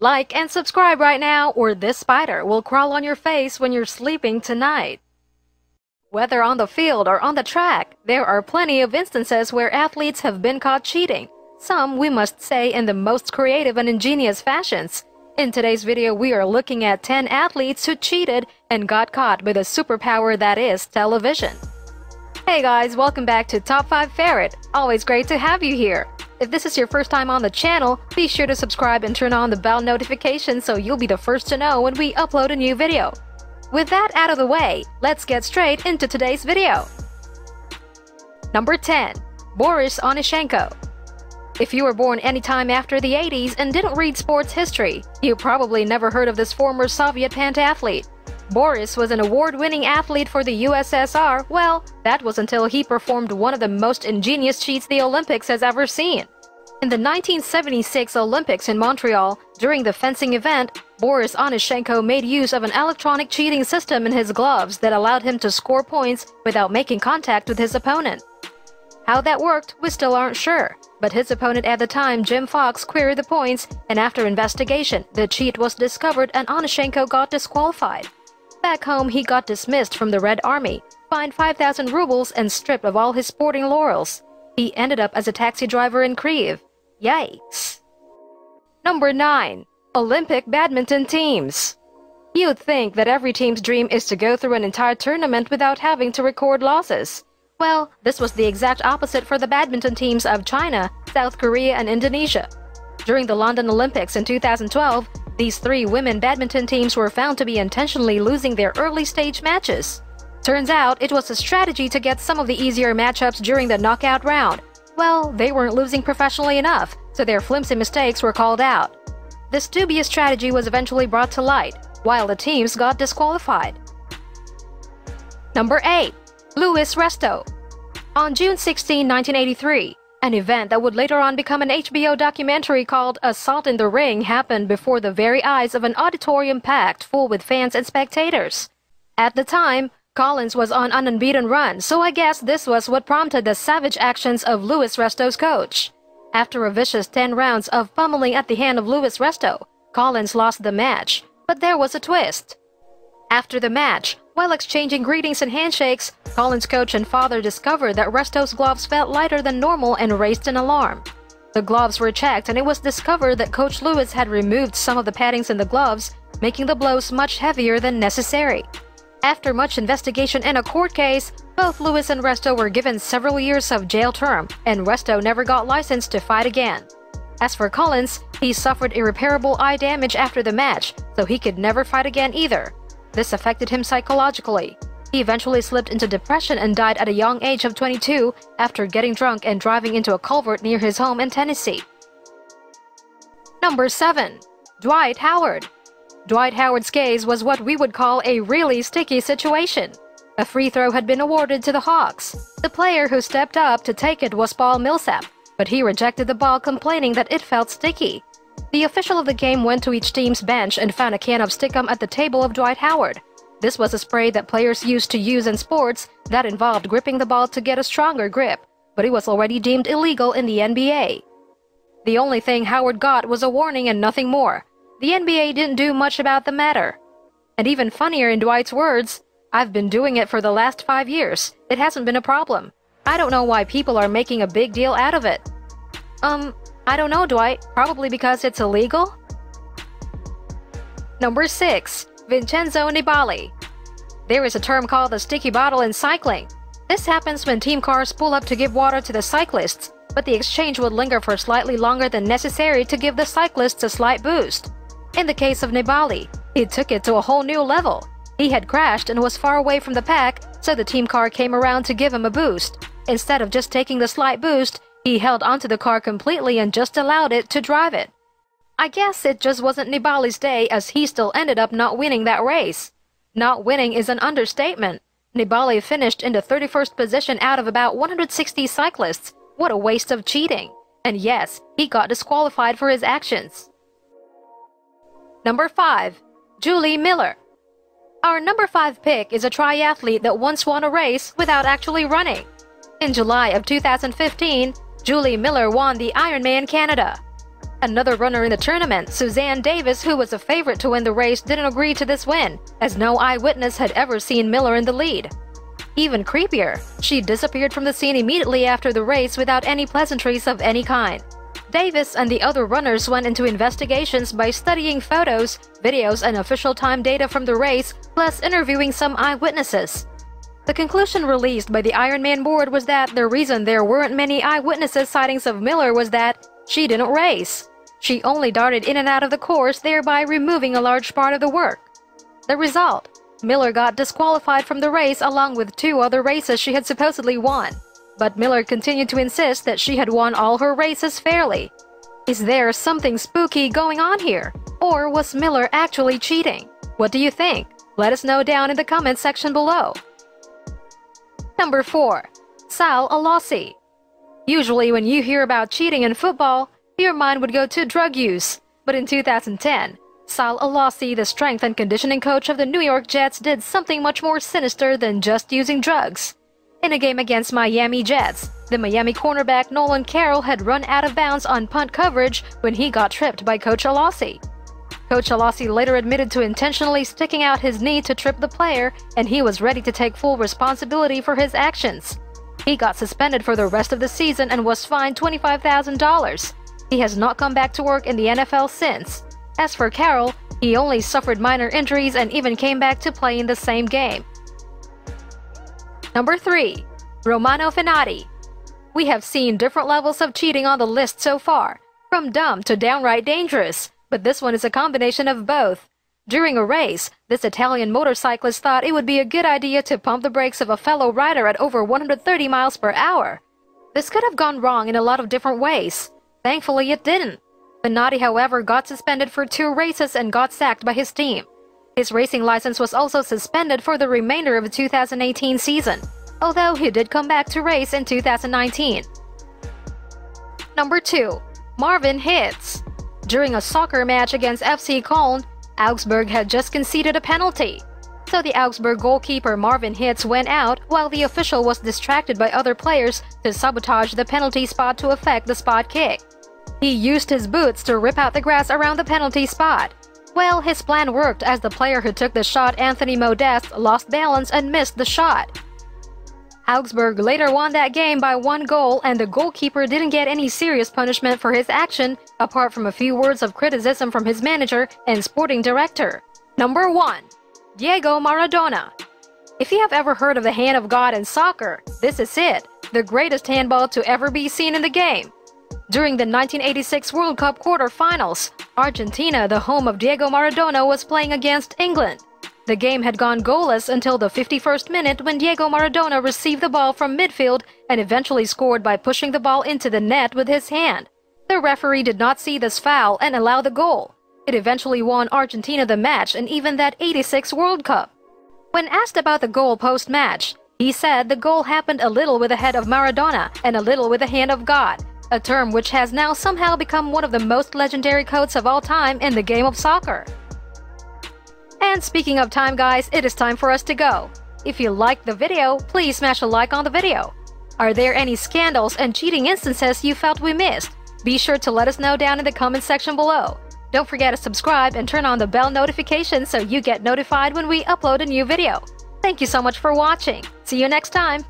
Like and subscribe right now, or this spider will crawl on your face when you're sleeping tonight. Whether on the field or on the track, there are plenty of instances where athletes have been caught cheating. Some, we must say, in the most creative and ingenious fashions. In today's video, we are looking at 10 athletes who cheated and got caught with a superpower that is television. Hey guys, welcome back to Top 5 Ferret. Always great to have you here. If this is your first time on the channel, be sure to subscribe and turn on the bell notification so you'll be the first to know when we upload a new video. With that out of the way, let's get straight into today's video. Number 10. Boris ONISHCHENKO. If you were born anytime after the 80s and didn't read sports history, you probably never heard of this former Soviet pentathlete. Boris was an award-winning athlete for the USSR. Well, that was until he performed one of the most ingenious cheats the Olympics has ever seen. In the 1976 Olympics in Montreal, during the fencing event, Boris ONISHCHENKO made use of an electronic cheating system in his gloves that allowed him to score points without making contact with his opponent. How that worked, we still aren't sure, but his opponent at the time, Jim Fox, queried the points, and after investigation, the cheat was discovered and ONISHCHENKO got disqualified. Back home, he got dismissed from the Red Army, fined 5,000 rubles, and stripped of all his sporting laurels. He ended up as a taxi driver in Kyiv. Yikes! Number 9. Olympic badminton teams. You'd think that every team's dream is to go through an entire tournament without having to record losses. Well, this was the exact opposite for the badminton teams of China, South Korea, and Indonesia. During the London Olympics in 2012, these three women badminton teams were found to be intentionally losing their early-stage matches. Turns out, it was a strategy to get some of the easier matchups during the knockout round. Well, they weren't losing professionally enough, so their flimsy mistakes were called out. This dubious strategy was eventually brought to light, while the teams got disqualified. Number 8. RESTO. On June 16, 1983, an event that would later on become an HBO documentary called Assault in the Ring happened before the very eyes of an auditorium packed full with fans and spectators. At the time, Collins was on an unbeaten run, so I guess this was what prompted the savage actions of RESTO's coach. After a vicious 10 rounds of pummeling at the hand of RESTO, Collins lost the match, but there was a twist. After the match, while exchanging greetings and handshakes, Collins' coach and father discovered that RESTO's gloves felt lighter than normal and raised an alarm. The gloves were checked and it was discovered that Coach Lewis had removed some of the paddings in the gloves, making the blows much heavier than necessary. After much investigation and a court case, both Lewis and RESTO were given several years of jail term, and RESTO never got licensed to fight again. As for Collins, he suffered irreparable eye damage after the match, so he could never fight again either. This affected him psychologically. He eventually slipped into depression and died at a young age of 22 after getting drunk and driving into a culvert near his home in Tennessee. Number 7. Dwight Howard. Dwight Howard's case was what we would call a really sticky situation. A free throw had been awarded to the Hawks. The player who stepped up to take it was Paul Millsap, but he rejected the ball, complaining that it felt sticky. The official of the game went to each team's bench and found a can of stickum at the table of Dwight Howard. This was a spray that players used to use in sports that involved gripping the ball to get a stronger grip, but it was already deemed illegal in the NBA. The only thing Howard got was a warning and nothing more. The NBA didn't do much about the matter. And even funnier, in Dwight's words, "I've been doing it for the last 5 years. It hasn't been a problem. I don't know why people are making a big deal out of it." I don't know, Dwight. Probably because it's illegal? Number 6. VINCENZO NIBALI. There is a term called the sticky bottle in cycling. This happens when team cars pull up to give water to the cyclists, but the exchange would linger for slightly longer than necessary to give the cyclists a slight boost. In the case of Nibali, he took it to a whole new level. He had crashed and was far away from the pack, so the team car came around to give him a boost. Instead of just taking the slight boost, he held onto the car completely and just allowed it to drive it. I guess it just wasn't Nibali's day, as he still ended up not winning that race. Not winning is an understatement. Nibali finished in the 31st position out of about 160 cyclists. What a waste of cheating. And yes, he got disqualified for his actions. Number 5. Julie Miller. Our number 5 pick is a triathlete that once won a race without actually running. In July of 2015, Julie Miller won the Ironman Canada. Another runner in the tournament, Suzanne Davis, who was a favorite to win the race, didn't agree to this win, as no eyewitness had ever seen Miller in the lead. Even creepier, she disappeared from the scene immediately after the race without any pleasantries of any kind. Davis and the other runners went into investigations by studying photos, videos, and official time data from the race, plus interviewing some eyewitnesses. The conclusion released by the Ironman board was that the reason there weren't many eyewitnesses sightings of Miller was that she didn't race. She only darted in and out of the course, thereby removing a large part of the work. The result: Miller got disqualified from the race along with 2 other races she had supposedly won. But Miller continued to insist that she had won all her races fairly. Is there something spooky going on here? Or was Miller actually cheating? What do you think? Let us know down in the comments section below. Number 4. Sal Alossi. Usually when you hear about cheating in football, your mind would go to drug use. But in 2010, Sal Alossi, the strength and conditioning coach of the New York Jets, did something much more sinister than just using drugs. In a game against Miami Jets, the Miami cornerback Nolan Carroll had run out of bounds on punt coverage when he got tripped by Coach Alossi. Coach Alossi later admitted to intentionally sticking out his knee to trip the player, and he was ready to take full responsibility for his actions. He got suspended for the rest of the season and was fined $25,000. He has not come back to work in the NFL since. As for Carroll, he only suffered minor injuries and even came back to play in the same game. Number 3. Romano FENATI. We have seen different levels of cheating on the list so far, from dumb to downright dangerous, but this one is a combination of both. During a race, this Italian motorcyclist thought it would be a good idea to pump the brakes of a fellow rider at over 130 miles per hour. This could have gone wrong in a lot of different ways. Thankfully, it didn't. FENATI, however, got suspended for 2 races and got sacked by his team. His racing license was also suspended for the remainder of the 2018 season, although he did come back to race in 2019. Number 2. Marvin HITZ. During a soccer match against FC Köln, Augsburg had just conceded a penalty. So the Augsburg goalkeeper Marvin HITZ went out while the official was distracted by other players to sabotage the penalty spot to effect the spot kick. He used his boots to rip out the grass around the penalty spot. Well, his plan worked as the player who took the shot, Anthony Modeste, lost balance and missed the shot. Augsburg later won that game by 1 goal, and the goalkeeper didn't get any serious punishment for his action, apart from a few words of criticism from his manager and sporting director. Number 1. Diego Maradona. If you have ever heard of the hand of God in soccer, this is it, the greatest handball to ever be seen in the game. During the 1986 World Cup quarter-finals, Argentina, the home of Diego Maradona, was playing against England. The game had gone goalless until the 51st minute when Diego Maradona received the ball from midfield and eventually scored by pushing the ball into the net with his hand. The referee did not see this foul and allowed the goal. It eventually won Argentina the match and even that 86 World Cup. When asked about the goal post-match, he said the goal happened a little with the head of Maradona and a little with the hand of God, a term which has now somehow become one of the most legendary quotes of all time in the game of soccer. And speaking of time, guys, it is time for us to go. If you liked the video, please smash a like on the video. Are there any scandals and cheating instances you felt we missed? Be sure to let us know down in the comment section below. Don't forget to subscribe and turn on the bell notification so you get notified when we upload a new video. Thank you so much for watching. See you next time.